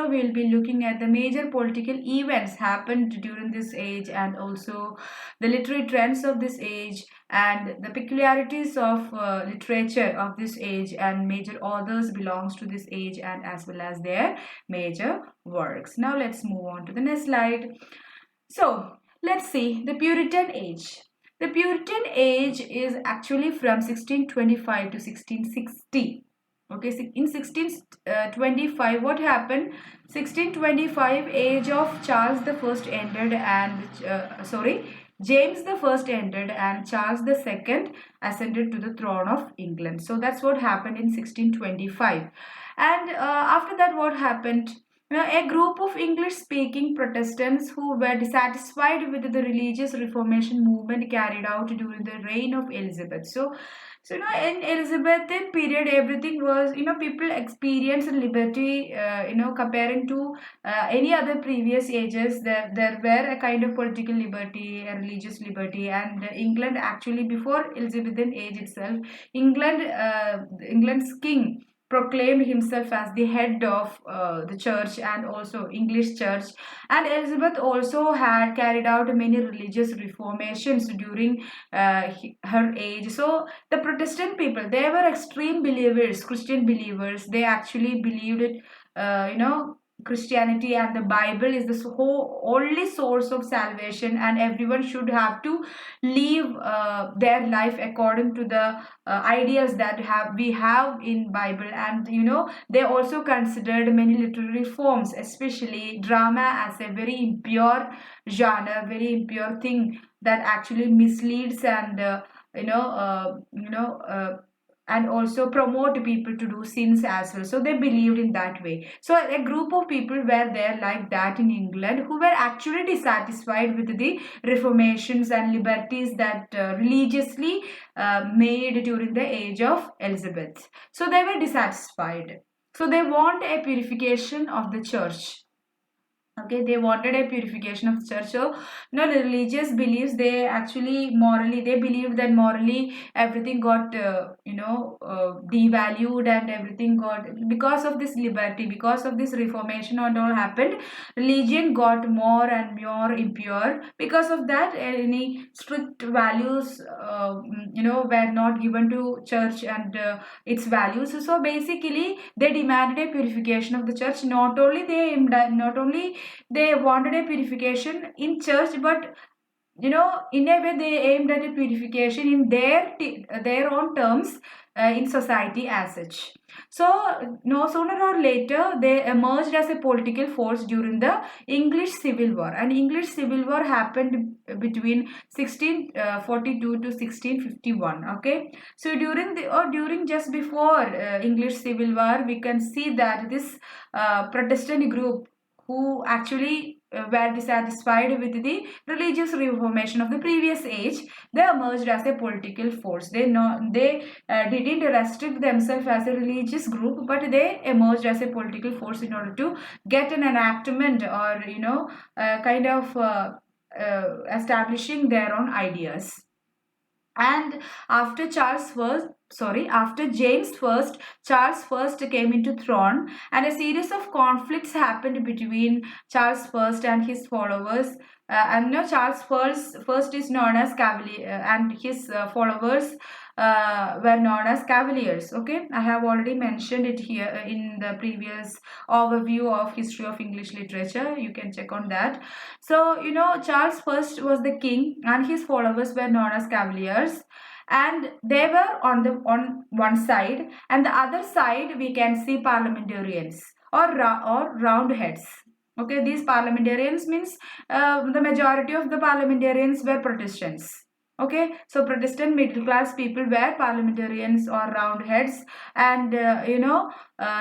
video, we will be looking at the major political events happened during this age, and also the literary trends of this age, and the peculiarities of literature of this age, and major authors belongs to this age, and as well as their major works. Now let's move on to the next slide. So let's see the Puritan Age. The Puritan Age is actually from 1625 to 1660. Okay, in 1625, what happened? 1625, age of Charles the First ended, and James the First ended, and Charles the Second ascended to the throne of England. So that's what happened in 1625. And after that, what happened? A group of English-speaking Protestants who were dissatisfied with the religious Reformation movement carried out during the reign of Elizabeth. So in Elizabethan period, everything was, people experienced liberty, comparing to any other previous ages. There were a kind of political liberty, a religious liberty, and England actually before Elizabethan age itself, England's king proclaimed himself as the head of the church and also English church, and Elizabeth also had carried out many religious reformations during her age. So the Protestant people, they were extreme believers, Christian believers. They actually believed it, Christianity and the Bible is the only source of salvation, and everyone should have to live their life according to the ideas that we have in Bible. And they also considered many literary forms, especially drama, as a very impure genre, very impure thing that actually misleads and and also promote people to do sins as well. So they believed in that way. So a group of people were there like that in England who were actually dissatisfied with the reformations and liberties that religiously made during the age of Elizabeth. So they were dissatisfied. So they want a purification of the church. Okay, they wanted a purification of the church. So the religious beliefs, they actually morally, they believed that morally everything got devalued, and everything got, because of this liberty, because of this reformation and all happened, religion got more and more impure. Because of that, any strict values were not given to church and its values. So basically they demanded a purification of the church. Not only they wanted a purification in church, but in a way they aimed at a purification in their own terms in society as such. So no sooner or later they emerged as a political force during the English Civil War. And English Civil War happened between 1642 to 1651. Okay, so during just before English Civil War, we can see that this Protestant group who actually were dissatisfied with the religious reformation of the previous age, they emerged as a political force. They didn't restrict themselves as a religious group, but they emerged as a political force in order to get an enactment, or kind of establishing their own ideas. And after James I, Charles I came into throne, and a series of conflicts happened between Charles I and his followers. And Charles I is known as Cavalier, and his followers were known as Cavaliers. Okay, I have already mentioned it here in the previous overview of history of English literature. You can check on that. So Charles I was the king, and his followers were known as Cavaliers, and they were on one side, and the other side we can see parliamentarians or roundheads. Okay, these parliamentarians means the majority of the parliamentarians were Protestants. Okay, so Protestant middle class people were parliamentarians or roundheads, and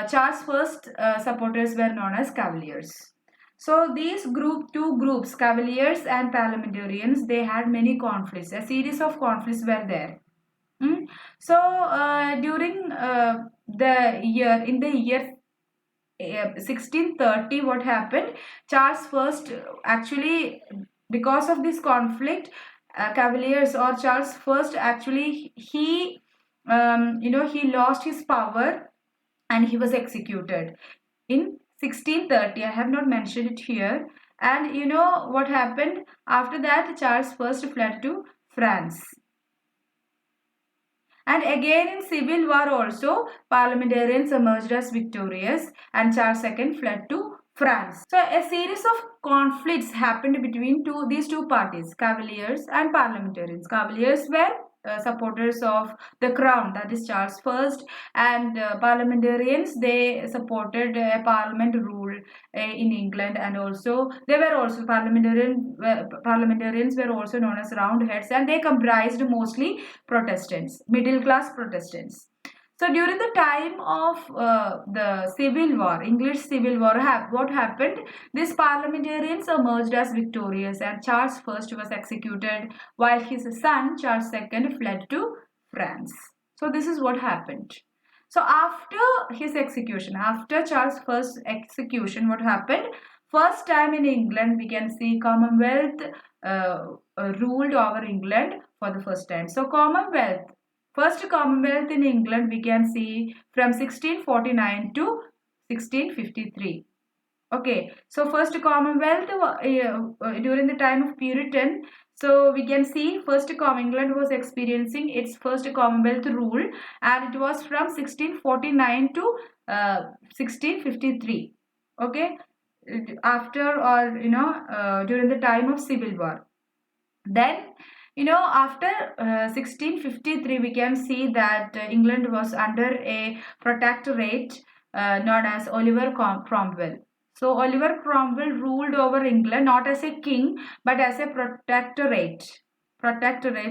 Charles I supporters were known as Cavaliers. So these two groups, Cavaliers and Parliamentarians, they had many conflicts. A series of conflicts were there. So during the year 1630, what happened? Charles I actually, because of this conflict, Cavaliers or Charles I actually he lost his power and he was executed in 1630. I have not mentioned it here. And you know what happened? After that, Charles first fled to France. And again in civil war also, parliamentarians emerged as victorious and Charles II fled to France. So a series of conflicts happened between these two parties, Cavaliers and parliamentarians. Cavaliers were supporters of the crown, that is Charles first, and parliamentarians, they supported a parliament rule in England, and also they were also parliamentarians were also known as roundheads, and they comprised mostly Protestants, middle class Protestants. So during the time of the Civil War, English Civil War, what happened? These parliamentarians emerged as victorious, and Charles I was executed, while his son Charles II fled to France. So this is what happened. So after his execution, after Charles I's execution, what happened? First time in England, we can see Commonwealth ruled over England for the first time. So Commonwealth. First Commonwealth in England we can see from 1649 to 1653. Okay, so first Commonwealth during the time of Puritan. So we can see first England was experiencing its first Commonwealth rule, and it was from 1649 to 1653. Okay, after, or during the time of Civil War. Then after 1653 we can see that England was under a protectorate known as Oliver Cromwell. So Oliver Cromwell ruled over England not as a king but as a protectorate.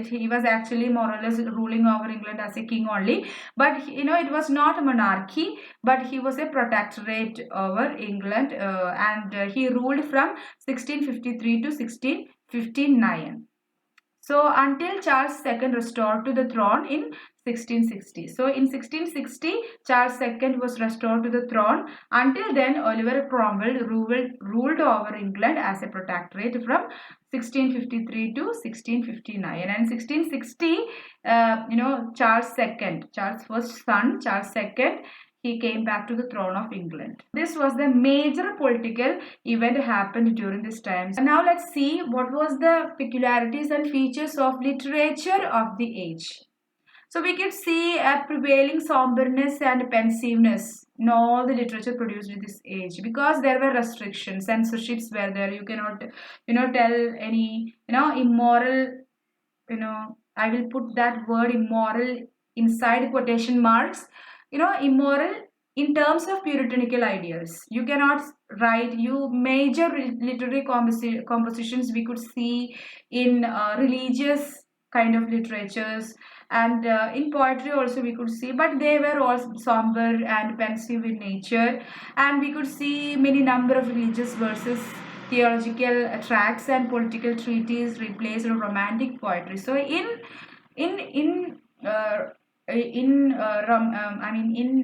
He was actually more or less ruling over England as a king only, but it was not a monarchy, but he was a protectorate over England, and he ruled from 1653 to 1659. So until Charles II restored to the throne in 1660. So in 1660, Charles II was restored to the throne. Until then, Oliver Cromwell ruled over England as a protectorate from 1653 to 1659. And in 1660, Charles' first son, Charles II, he came back to the throne of England. This was the major political event happened during this time. Now let's see what was the peculiarities and features of literature of the age. So we can see a prevailing somberness and pensiveness in all the literature produced in this age, because there were restrictions, censorships were there. You cannot tell any immoral, I will put that word immoral inside quotation marks, immoral in terms of puritanical ideas. You cannot write major literary compositions we could see in religious kind of literatures, and in poetry also we could see, but they were all somber and pensive in nature, and we could see many number of religious verses, theological tracts and political treatises replaced romantic poetry. So in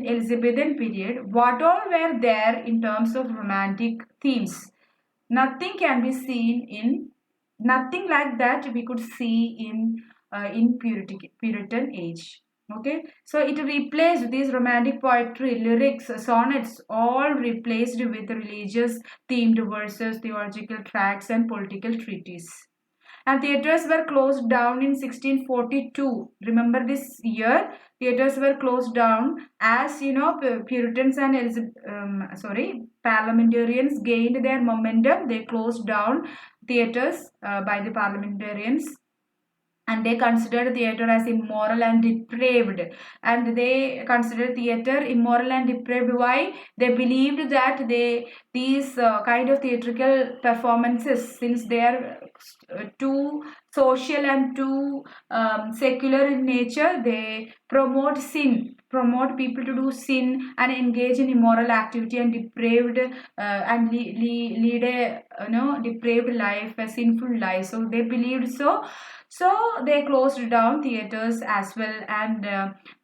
Elizabethan period, what all were there in terms of romantic themes, nothing can be seen in, nothing like that we could see in Puritan age. Okay, so it replaced these romantic poetry, lyrics, sonnets, all replaced with religious themed verses, theological tracts and political treatises. And theatres were closed down in 1642. Remember this year, theatres were closed down as Puritans and parliamentarians gained their momentum. They closed down theatres by the parliamentarians, and they considered theatre as immoral and depraved. And they considered theatre immoral and depraved. Why? They believed that these kind of theatrical performances, since they are too social and too secular in nature, they promote people to do sin and engage in immoral activity and depraved and lead a depraved life, a sinful life. So they believed so they closed down theatres as well. And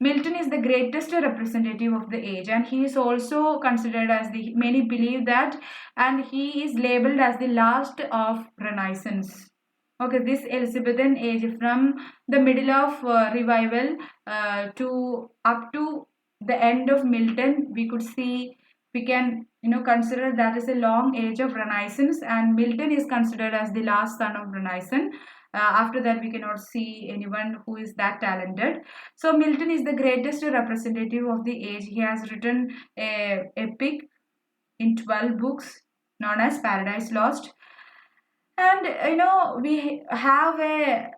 Milton is the greatest representative of the age, and he is also considered as many believe that, and he is labeled as the last of Renaissance. Okay, this Elizabethan age, from the middle of revival to up to the end of Milton, we can considered that as a long age of Renaissance, and Milton is considered as the last son of Renaissance. After that, we cannot see anyone who is that talented. So Milton is the greatest representative of the age. He has written a epic in 12 books known as Paradise Lost. And we have a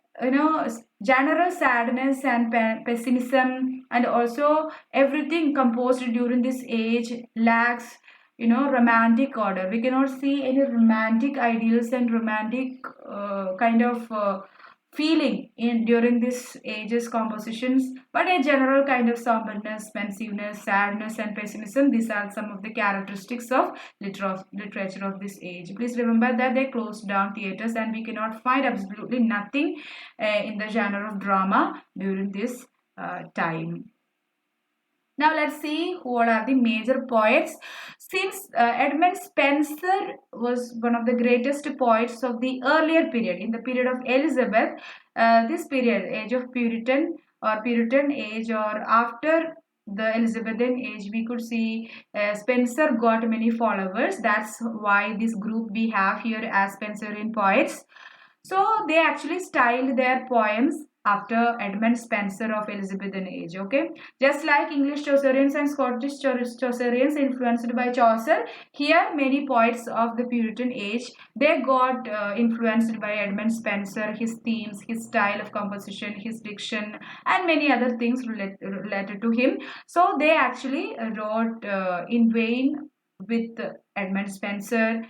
general sadness and pessimism, and also everything composed during this age lacks romantic order. We cannot see any romantic ideals and romantic kind of feeling in during this age's compositions, but a general kind of somberness, pensiveness, sadness, and pessimism. These are some of the characteristics of literature of this age. Please remember that they closed down theaters, and we cannot find absolutely nothing in the genre of drama during this time. Now let's see who are the major poets. Since Edmund Spenser was one of the greatest poets of the earlier period, in the period of Elizabeth, this period, age of Puritan or Puritan age, or after the Elizabethan age, we could see Spenser got many followers. That's why this group we have here as Spenserian poets. So they actually styled their poems after Edmund Spenser of Elizabethan age. Okay, just like English Chaucerians and Scottish Chaucerians influenced by Chaucer, here many poets of the Puritan age, they got influenced by Edmund Spenser, his themes, his style of composition, his diction, and many other things related to him. So they actually wrote in vain with Edmund Spenser.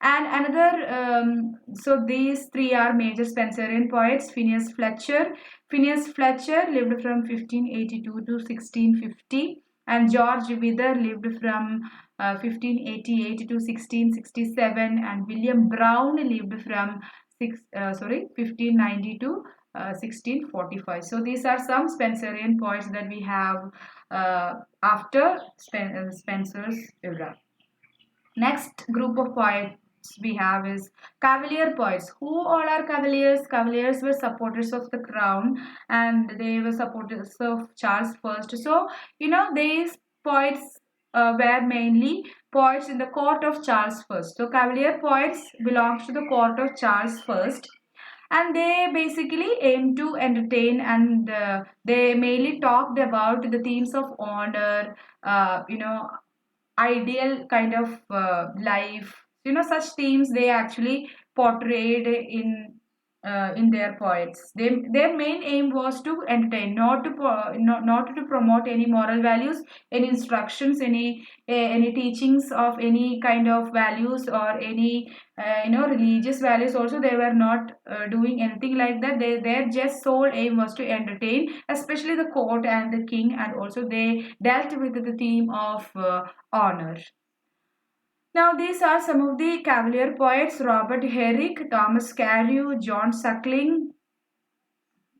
And another, so these three are major Spenserian poets. Phineas Fletcher. Phineas Fletcher lived from 1582 to 1650, and George Wither lived from 1588 to 1667, and William Brown lived from 1590 to 1645. So these are some Spenserian poets that we have after Spenser's era. Next group of poets we have is Cavalier poets. Who all are Cavaliers? Cavaliers were supporters of the crown, and they were supporters of Charles I. So these poets were mainly poets in the court of Charles I. So Cavalier poets belongs to the court of Charles I, and they basically aim to entertain, and they mainly talked about the themes of honor, ideal kind of life, such themes they actually portrayed in their poets. Their main aim was to entertain, not to promote any moral values, any instructions, any teachings of any kind of values, or any religious values. Also, they were not doing anything like that. Their just sole aim was to entertain, especially the court and the king, and also they dealt with the theme of honor. Now these are some of the Cavalier poets: Robert Herrick, Thomas Carew, John Suckling.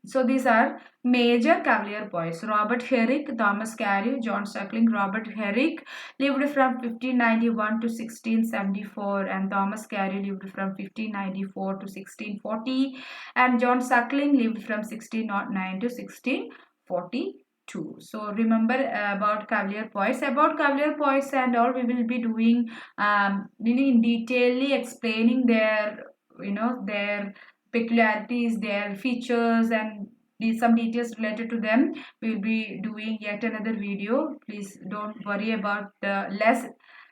So these are major Cavalier poets: Robert Herrick, Thomas Carew, John Suckling. Robert Herrick lived from 1591 to 1674, and Thomas Carew lived from 1594 to 1640, and John Suckling lived from 1609 to 1640. So remember about Cavalier poets. About Cavalier poets and all, we will be doing really in detailly explaining their their peculiarities, their features, and some details related to them. We will be doing yet another video. Please don't worry about the less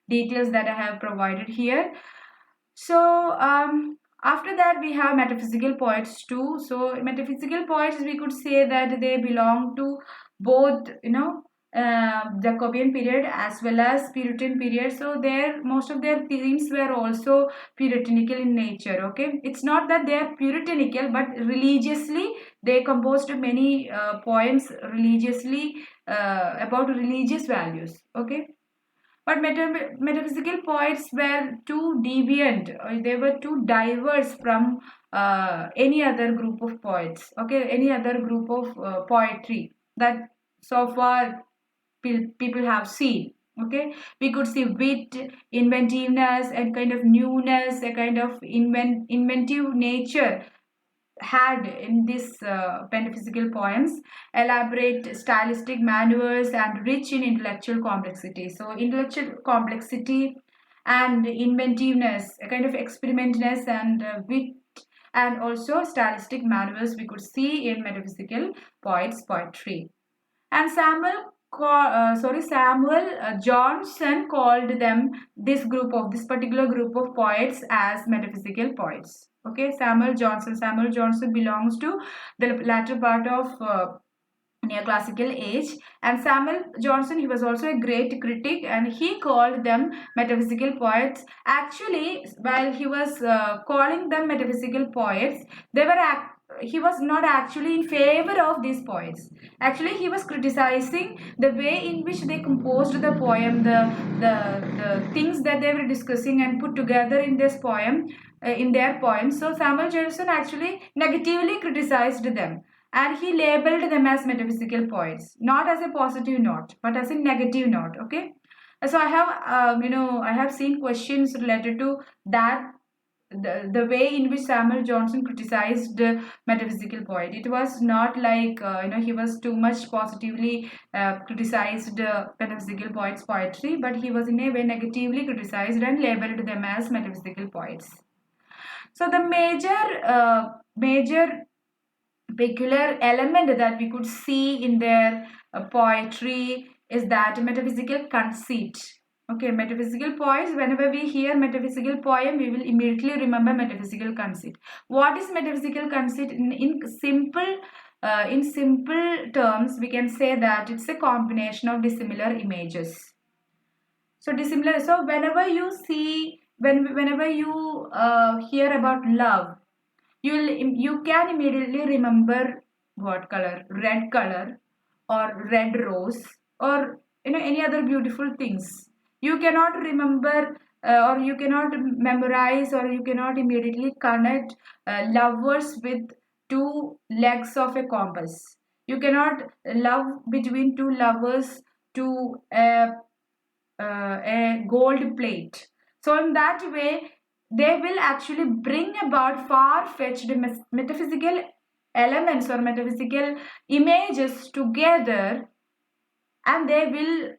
details that I have provided here. So after that we have metaphysical poets too. So metaphysical poets, we could say that they belong to both Jacobean period as well as Puritan period. So most of their themes were also puritanical in nature. Okay, it's not that they are puritanical, but religiously they composed many poems religiously about religious values. Okay, but metaphysical poets were too deviant, or they were too diverse from any other group of poets. Okay, any other group of poetry that so far people have seen. Okay, we could see wit, inventiveness, and kind of newness, a kind of inventive nature had in these metaphysical poems, elaborate stylistic maneuvers, and rich in intellectual complexity. So intellectual complexity and inventiveness, a kind of experimentness and wit, and also stylistic maneuvers we could see in metaphysical poets' poetry. And Samuel Johnson called them this particular group of poets as metaphysical poets. Okay, Samuel Johnson. Samuel Johnson belongs to the latter part of neoclassical age, and Samuel Johnson, he was also a great critic, and he called them metaphysical poets. Actually, while he was calling them metaphysical poets, he was not actually in favor of these poets. Actually, he was criticizing the way in which they composed the poem, the things that they were discussing and put together in this poem, in their poems. So Samuel Johnson actually negatively criticized them, and he labeled them as metaphysical poets, not as a positive note but as a negative note. Okay, so I have I have seen questions related to that, the way in which Samuel Johnson criticized the metaphysical poet. It was not like he was too much positively criticized metaphysical poets poetry, but he was in a way negatively criticized and labeled them as metaphysical poets. So the major peculiar element that we could see in their poetry is that metaphysical conceit. Okay, metaphysical poets, whenever we hear metaphysical poem, we will immediately remember metaphysical conceit. What is metaphysical conceit? In simple terms, we can say that it's a combination of dissimilar images. So dissimilar. So whenever you see, whenever you hear about love, you can immediately remember what color? Red color, or red rose, or any other beautiful things. You cannot remember or you cannot memorize, or you cannot immediately connect lovers with two legs of a compass. You cannot love between two lovers to a gold plate. So in that way, they will actually bring about far-fetched metaphysical elements or metaphysical images together, and they will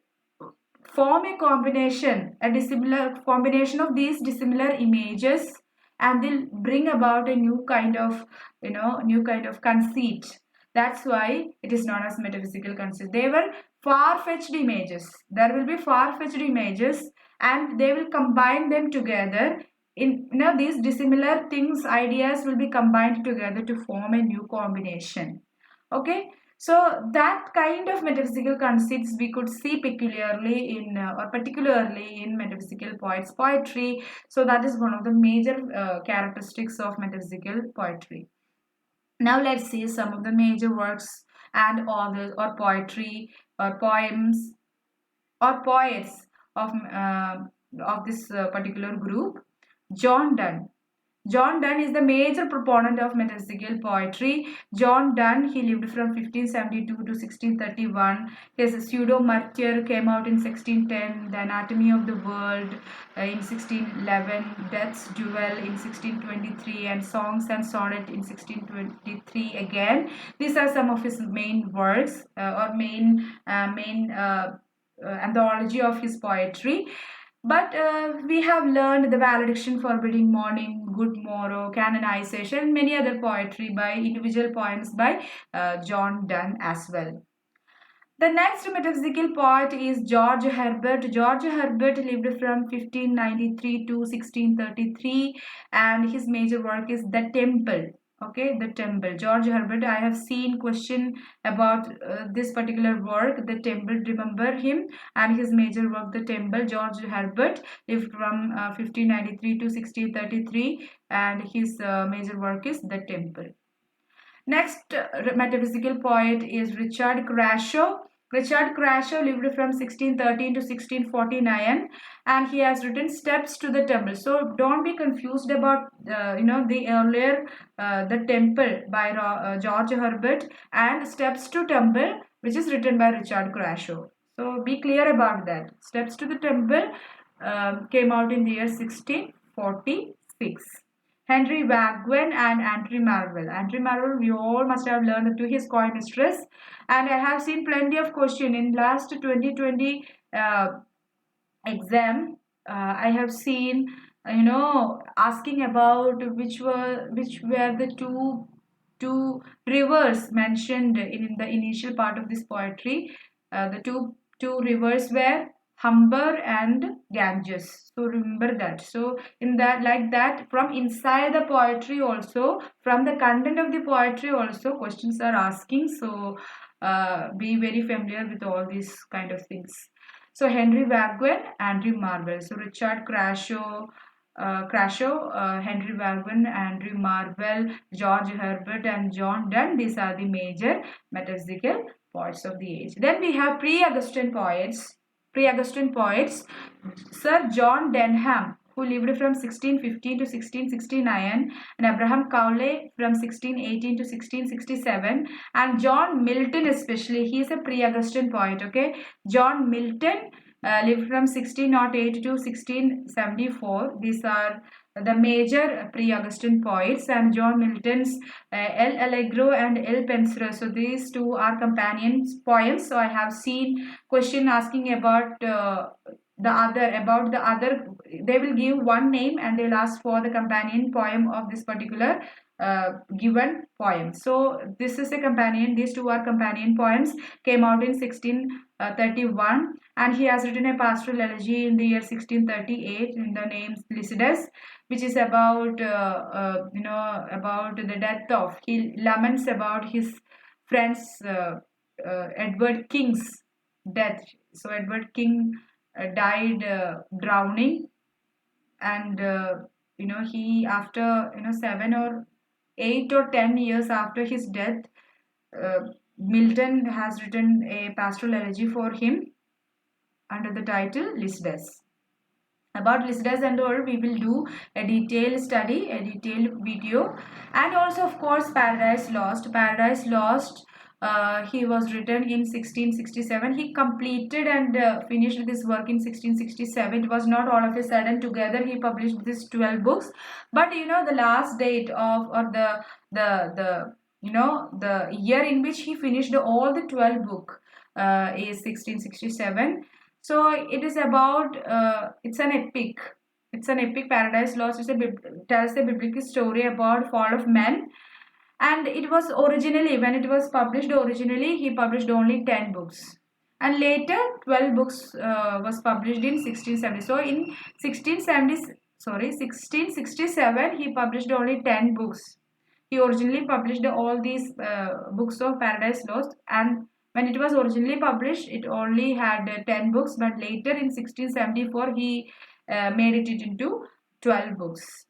form a combination, a dissimilar combination of these dissimilar images, and they'll bring about a new kind of conceit. That's why it is known as metaphysical conceit. They were far-fetched images. There will be far-fetched images, and they will combine them together. In these dissimilar things, ideas will be combined together to form a new combination. Okay, so that kind of metaphysical conceits we could see peculiarly in or particularly in metaphysical poets poetry. So that is one of the major characteristics of metaphysical poetry. Now let's see some of the major works and authors or poetry or poems or poets of this particular group. John Donne. John Donne is the major proponent of metaphysical poetry. John Donne, he lived from 1572 to 1631. His Pseudo Martyr came out in 1610, The Anatomy of the World in 1611, Death's Duel in 1623, and Songs and Sonnet in 1623 again. These are some of his main works or main anthology of his poetry. But we have learned the valediction, forbidding mourning, good morrow, canonization, many other poetry by individual poems by John Donne as well. The next metaphysical poet is George Herbert. George Herbert lived from 1593 to 1633, and his major work is The Temple. Okay, The Temple. George Herbert, I have seen question about this particular work, The Temple. Remember him and his major work, The Temple. George Herbert lived from 1593 to 1633, and his major work is The Temple. Next metaphysical poet is Richard Crashaw. Richard Crashaw lived from 1613 to 1649, and he has written Steps to the Temple. So don't be confused about the earlier The Temple by George Herbert and Steps to Temple, which is written by Richard Crashaw. So be clear about that. Steps to the Temple came out in the year 1646. Henry Wagwen and Andrew Marvell. Andrew Marvell, we all must have learned to his coin mistress, and I have seen plenty of question in last 2020 exam. I have seen, asking about which were the two rivers mentioned in the initial part of this poetry. The two rivers were Humber and Ganges. So remember that. So in that, like that, from inside the poetry also, from the content of the poetry also, questions are asking. So be very familiar with all these kind of things. So Henry Wagner, Andrew Marvell. So Richard Crashaw, Henry Wagner, Andrew Marvell, George Herbert, and John Donne. These are the major metaphysical poets of the age. Then we have pre-Augustan poets. Pre-Augustan poets, Sir John Denham, who lived from 1615 to 1669, and Abraham Cowley from 1618 to 1667, and John Milton especially. He is a pre-Augustan poet. Okay, John Milton lived from 1608 to 1674. These are the major pre-Augustan poets, and John Milton's El Allegro and El Penseroso. So these two are companion poems. So I have seen question asking about the other. They will give one name and they'll ask for the companion poem of this particular given poem. So this is a companion. These two are companion poems. Came out in 1631, and he has written a pastoral elegy in the year 1638 in the name Lycidas, which is about about the death of. He laments about his friend's Edward King's death. So Edward King died drowning, and he, after 7 or 8 or 10 years after his death, uh, Milton has written a pastoral elegy for him under the title Lycidas. About Lycidas and all, we will do a detailed study, a detailed video. And also, of course, Paradise Lost. Paradise Lost, he was written in 1667. He completed and finished this work in 1667. It was not all of a sudden. Together he published these 12 books, but the last date of, or the year in which he finished all the 12 book is 1667. So it is about, it's an epic. It's an epic. Paradise Lost is tells a biblical story about fall of man. And it was originally, when it was published originally, he published only 10 books. And later 12 books was published in 1670. So in 1667, he published only 10 books. He originally published all these books of Paradise Lost, and when it was originally published, it only had 10 books, but later in 1674, he made it into 12 books.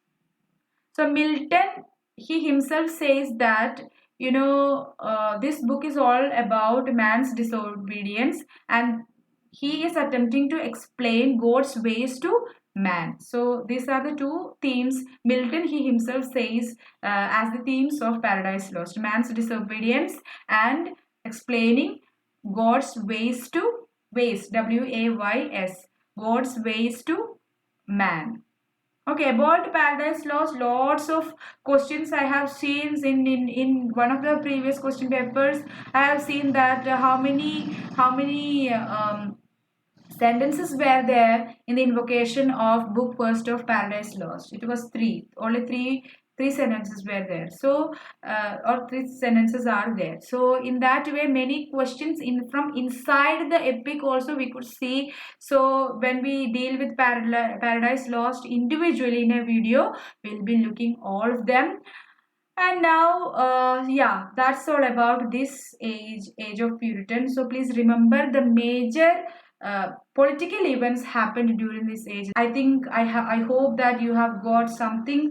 So Milton, he himself says that, this book is all about man's disobedience, and he is attempting to explain God's ways to man. So these are the two themes Milton, he himself says as the themes of Paradise Lost: man's disobedience and explaining God's ways to Ways, God's ways to man. Okay, about Paradise Lost, lots of questions I have seen in one of the previous question papers. I have seen that how many sentences were there in the invocation of book first of Paradise Lost. It was three. Only three sentences were there. So or three sentences are there. So in that way, many questions from inside the epic also we could see. So when we deal with Paradise Lost individually in a video, we'll be looking all of them. And now, yeah, that's all about this age of Puritan. So please remember the major political events happened during this age. I think I hope that you have got something,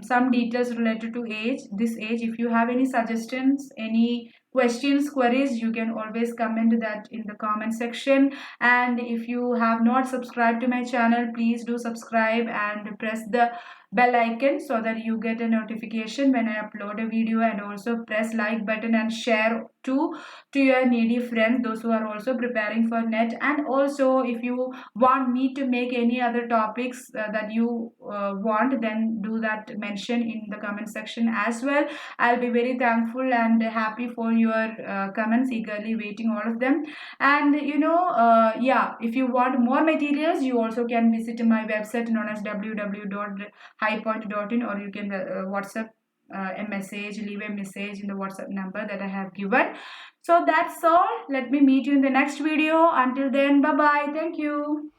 some details related to this age. If you have any suggestions, any questions, queries, you can always comment that in the comment section. And if you have not subscribed to my channel, please do subscribe and press the bell icon so that you get a notification when I upload a video, and also press like button and share to your needy friends, those who are also preparing for net. And also, if you want me to make any other topics that you want, then do that, mention in the comment section as well. I'll be very thankful and happy for your comments, eagerly waiting all of them. And yeah, if you want more materials, you also can visit my website known as www.highpoint.in, or you can WhatsApp a message, leave a message in the WhatsApp number that I have given. So that's all. Let me meet you in the next video. Until then, bye bye. Thank you.